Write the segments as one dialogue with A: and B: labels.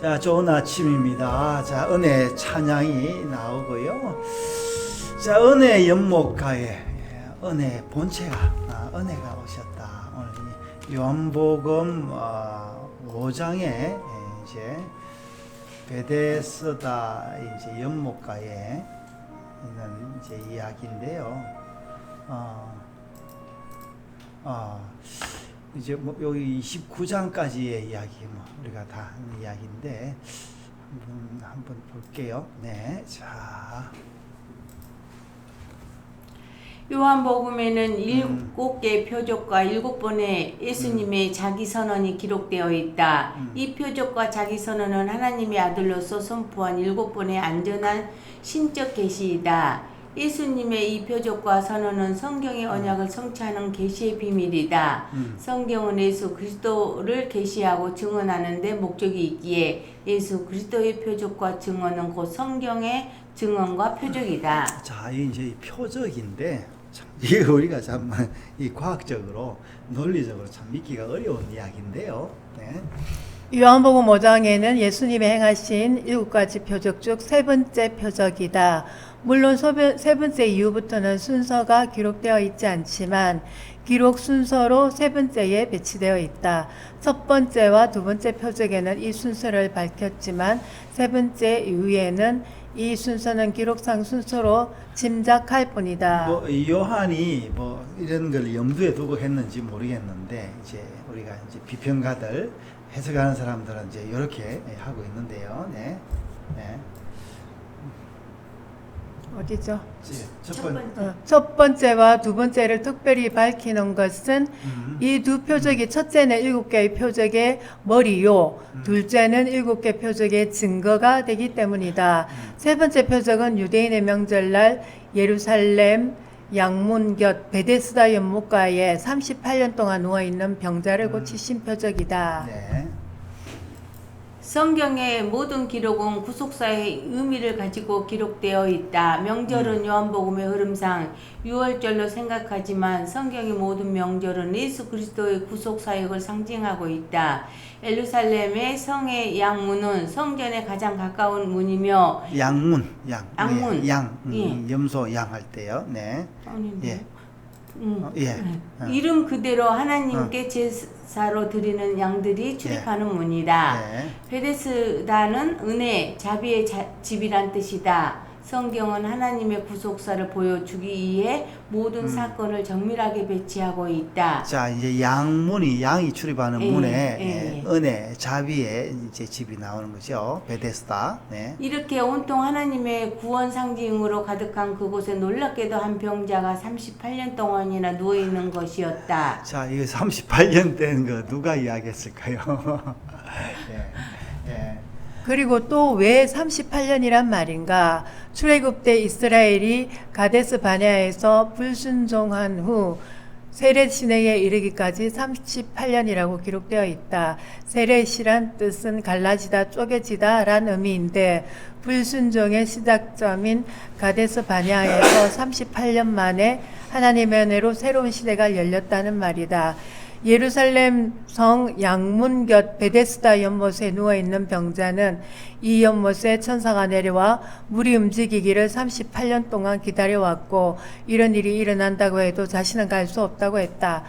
A: 자, 좋은 아침입니다. 자, 은혜 찬양이 나오고요. 자, 은혜 연목가에 은혜 본체가 은혜가 오셨다. 오늘 요한복음 5장에 이제 베데스다 이제 연목가에 있는 이제 이야기인데요. 이제 뭐 여기 29장까지의 이야기 우리가 다 하는 이야기인데 한번 볼게요. 네, 자.
B: 요한복음에는 7개의 표적과 7번의 예수님의 자기 선언이 기록되어 있다. 이 표적과 자기 선언은 하나님의 아들로서 선포한 7번의 안전한 신적 계시이다. 예수님의 이 표적과 선언은 성경의 언약을 성취하는 계시의 비밀이다. 성경은 예수 그리스도를 계시하고 증언하는 데 목적이 있기에 예수 그리스도의 표적과 증언은 곧 성경의 증언과 표적이다.
A: 자, 이제 표적인데 참, 이게 우리가 참 이 과학적으로 논리적으로 참 믿기가 어려운 이야기인데요. 네.
C: 요한복음 5장에는 예수님이 행하신 7가지 표적 중 세 번째 표적이다. 물론 세 번째 이후부터는 순서가 기록되어 있지 않지만 기록 순서로 세 번째에 배치되어 있다. 첫 번째와 두 번째 표적에는 이 순서를 밝혔지만 세 번째 이후에는 이 순서는 기록상 순서로 짐작할 뿐이다.
A: 요한이 이런 걸 염두에 두고 했는지 모르겠는데 이제 우리가 이제 비평가들 해석하는 사람들은 이제 이렇게 하고 있는데요. 네. 네.
C: 어디죠?
A: 첫
C: 첫 번째와 두 번째를 특별히 밝히는 것은 이 두 표적이 첫째는 7개의 표적의 머리요, 둘째는 7개 표적의 증거가 되기 때문이다. 세 번째 표적은 유대인의 명절날 예루살렘 양문 곁 베데스다 연못가에 38년 동안 누워있는 병자를 고치신 표적이다.
A: 네.
B: 성경의 모든 기록은 구속사의 의미를 가지고 기록되어 있다. 명절은 요한복음의 흐름상 6월절로 생각하지만 성경의 모든 명절은 예수 그리스도의 구속 사역을 상징하고 있다. 예루살렘의 성의 양문은 성전에 가장 가까운 문이며
A: 양문.
B: 예.
A: 염소 양 할 때요. 네.
B: 아닌데.
A: 예.
B: 이름 그대로 하나님께 제사로 드리는 양들이 출입하는 문이다.
A: 네.
B: 베데스다는 은혜, 자비의 집이란 뜻이다. 성경은 하나님의 구속사를 보여주기 위해 모든 사건을 정밀하게 배치하고 있다.
A: 자, 이제 양이 출입하는 문에 은혜, 자비의 이제 집이 나오는 거죠. 베데스다. 네.
B: 이렇게 온통 하나님의 구원 상징으로 가득한 그곳에 놀랍게도 한 병자가 38년 동안이나 누워 있는 것이었다.
A: 자, 이거 38년 된 거 누가 이야기했을까요? 예. 예.
C: 그리고 또 왜 38년이란 말인가? 출애굽 때 이스라엘이 가데스 바네아에서 불순종한 후 세렛 시내에 이르기까지 38년이라고 기록되어 있다. 세렛이란 뜻은 갈라지다, 쪼개지다 라는 의미인데 불순종의 시작점인 가데스 바네아에서 38년 만에 하나님의 은혜로 새로운 시대가 열렸다는 말이다. 예루살렘 성 양문 곁 베데스다 연못에 누워있는 병자는 이 연못에 천사가 내려와 물이 움직이기를 38년 동안 기다려왔고 이런 일이 일어난다고 해도 자신은 갈 수 없다고 했다.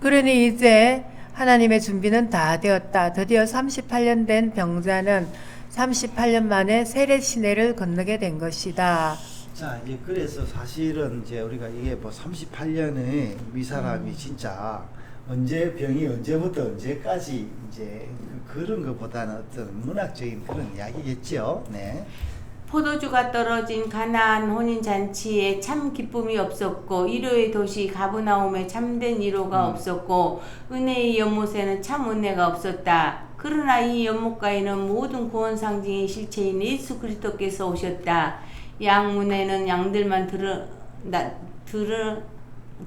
C: 그러니 이제 하나님의 준비는 다 되었다. 드디어 38년 된 병자는 38년 만에 세렛 시내를 건너게 된 것이다.
A: 자, 이제 그래서 사실은 이제 우리가 이게 38년의 이 사람이 진짜 병이 언제부터 언제까지 이제 그런 것보다는 어떤 문학적인 그런 이야기겠죠. 네.
B: 포도주가 떨어진 가나안 혼인잔치에 참 기쁨이 없었고 위로의 도시 가브나움에 참된 위로가 없었고 은혜의 연못에는 참 은혜가 없었다. 그러나 이 연못가에는 모든 구원 상징의 실체인 예수 그리스도께서 오셨다. 양문에는 양들만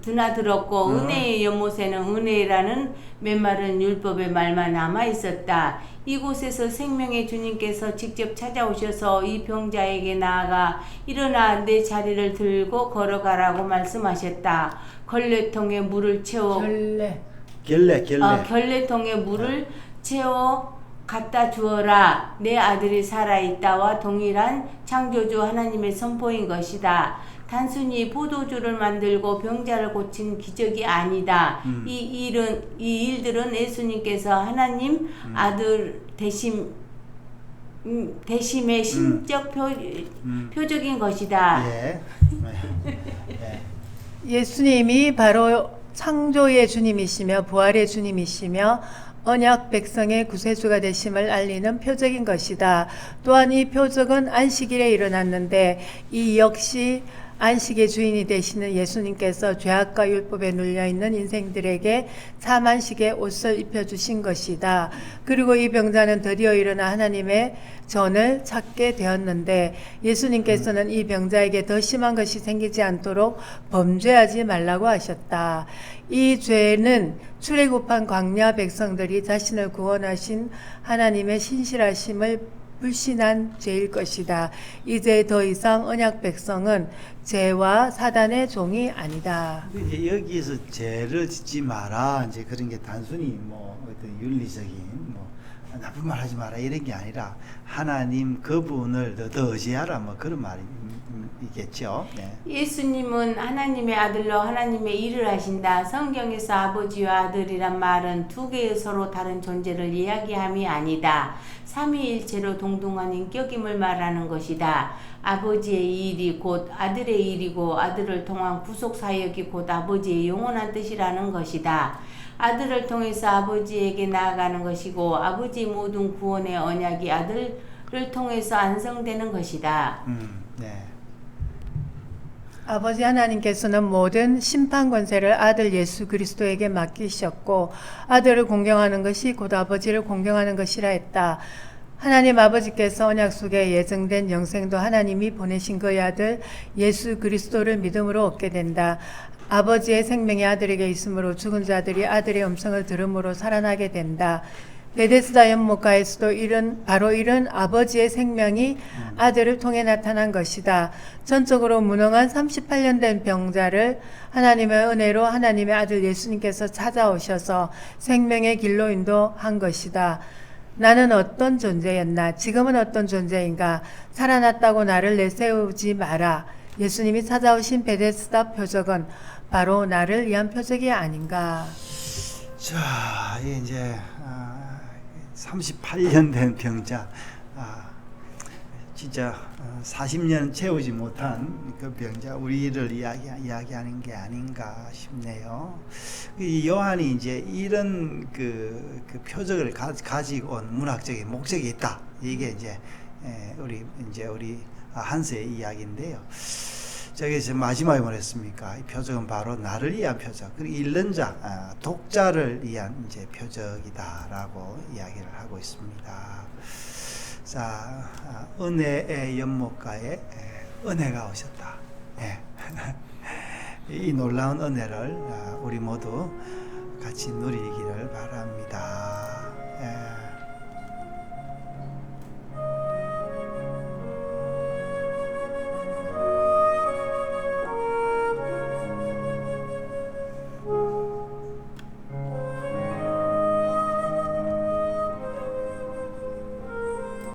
B: 드나들었고 은혜의 연못에는 은혜라는 메마른 율법의 말만 남아 있었다. 이곳에서 생명의 주님께서 직접 찾아오셔서 이 병자에게 나아가 일어나 내 자리를 들고 걸어가라고 말씀하셨다. 걸레통에 물을 채워
A: 결례.
B: 결례통에 물을 채워 갖다 주어라. 내 아들이 살아있다와 동일한 창조주 하나님의 선포인 것이다. 단순히 포도주를 만들고 병자를 고친 기적이 아니다. 이 일들은 예수님께서 하나님 아들 대심의 신적 표적인 것이다.
A: 예. 예.
C: 예수님이 바로 창조의 주님이시며 부활의 주님이시며 언약 백성의 구세주가 되심을 알리는 표적인 것이다. 또한 이 표적은 안식일에 일어났는데 이 역시 안식의 주인이 되시는 예수님께서 죄악과 율법에 눌려있는 인생들에게 참 안식의 옷을 입혀주신 것이다. 그리고 이 병자는 드디어 일어나 하나님의 전을 찾게 되었는데 예수님께서는 이 병자에게 더 심한 것이 생기지 않도록 범죄하지 말라고 하셨다. 이 죄는 출애굽한 광야 백성들이 자신을 구원하신 하나님의 신실하심을 불신한 죄일 것이다. 이제 더 이상 언약 백성은 죄와 사단의 종이 아니다.
A: 이제 여기서 죄를 짓지 마라. 이제 그런 게 단순히 뭐 어떤 윤리적인 뭐 나쁜 말 하지 마라 이런 게 아니라 하나님 그분을 더 의지하라 뭐 그런 말이겠죠. 네.
B: 예수님은 하나님의 아들로 하나님의 일을 하신다. 성경에서 아버지와 아들이란 말은 두 개의 서로 다른 존재를 이야기함이 아니다. 삼위일체로 동등한 인격임을 말하는 것이다. 아버지의 일이 곧 아들의 일이고 아들을 통한 구속사역이 곧 아버지의 영원한 뜻이라는 것이다. 아들을 통해서 아버지에게 나아가는 것이고 아버지 모든 구원의 언약이 아들을 통해서 완성되는 것이다.
A: 네.
C: 아버지 하나님께서는 모든 심판 권세를 아들 예수 그리스도에게 맡기셨고 아들을 공경하는 것이 곧 아버지를 공경하는 것이라 했다. 하나님 아버지께서 언약 속에 예정된 영생도 하나님이 보내신 그의 아들 예수 그리스도를 믿음으로 얻게 된다. 아버지의 생명이 아들에게 있으므로 죽은 자들이 아들의 음성을 들음으로 살아나게 된다. 베데스다 연못가에서도 바로 이런 아버지의 생명이 아들을 통해 나타난 것이다. 전적으로 무능한 38년 된 병자를 하나님의 은혜로 하나님의 아들 예수님께서 찾아오셔서 생명의 길로 인도한 것이다. 나는 어떤 존재였나? 지금은 어떤 존재인가? 살아났다고 나를 내세우지 마라. 예수님이 찾아오신 베데스다 표적은 바로 나를 위한 표적이 아닌가?
A: 자, 이제 38년 된 병자, 진짜 40년 채우지 못한 그 병자 우리를 이야기하는 게 아닌가 싶네요. 이 요한이 이제 이런 그 표적을 가지고 온 문학적인 목적이 있다. 이게 이제 우리 한세의 이야기인데요. 저기서 마지막에 뭐랬습니까? 이 표적은 바로 나를 위한 표적, 그리고 읽는 자, 독자를 위한 이제 표적이다라고 이야기를 하고 있습니다. 자, 은혜의 연못가에 은혜가 오셨다. 예. 이 놀라운 은혜를 우리 모두 같이 누리기를 바랍니다. 예.